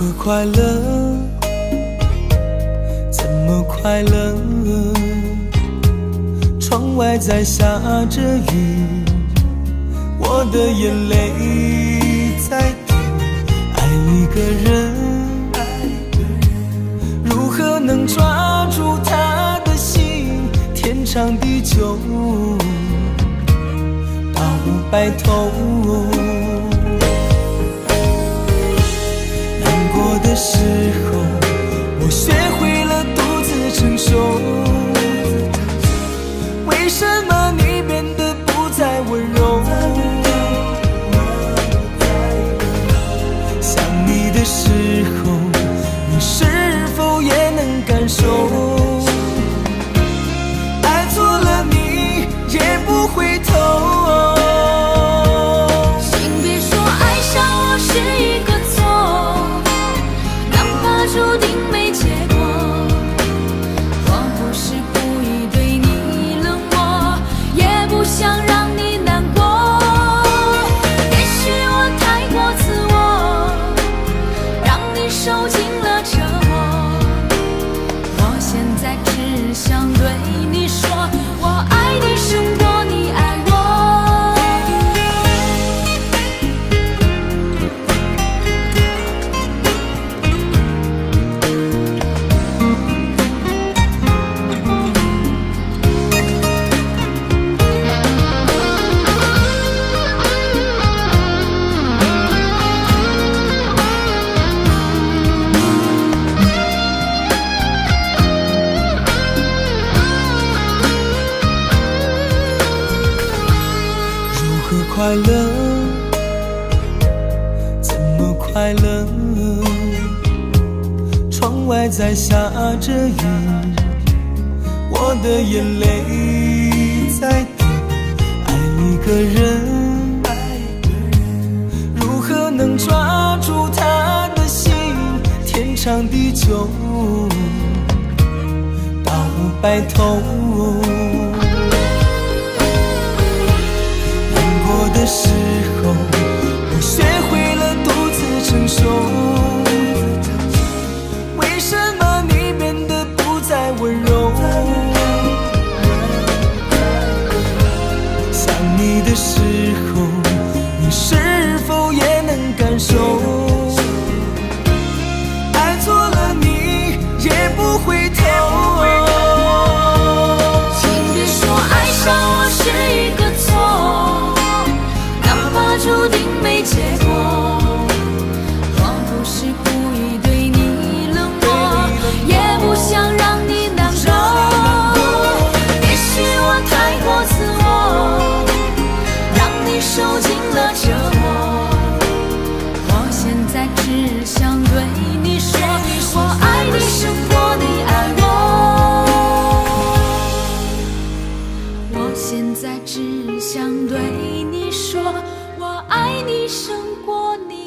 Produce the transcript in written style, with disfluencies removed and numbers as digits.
何快乐？怎么快乐？窗外在下着雨，我的眼泪在滴。爱一个人，如何能抓住他的心？天长地久，到白头。难过的时候，我学会了独自承受。为什么你变得不再温柔？想你的时候，你是否也能感受？爱错了你也不回头。请别说爱上我是一个错，哪怕注定没结果。我不是故意对你冷漠，也不想让你难过。也许我太过自我，让你受尽了折磨。我现在只想对你说，我爱你胜过你爱我。快乐，怎么快乐？窗外在下着雨，我的眼泪在滴。爱一个人，如何能抓住他的心？天长地久，到白头。的时候，我学会了独自承受。为什么你变得不再温柔？想你的时候，你是否也能感受？爱错了你也不回头。请别说爱上我是一个错，注定没结果。我不是故意对你冷漠，也不想让你难过。也许我太过自我，让你受尽了折磨。我现在只想对你说，我爱你胜过你爱我。我现在只想对你说，我爱你胜过你。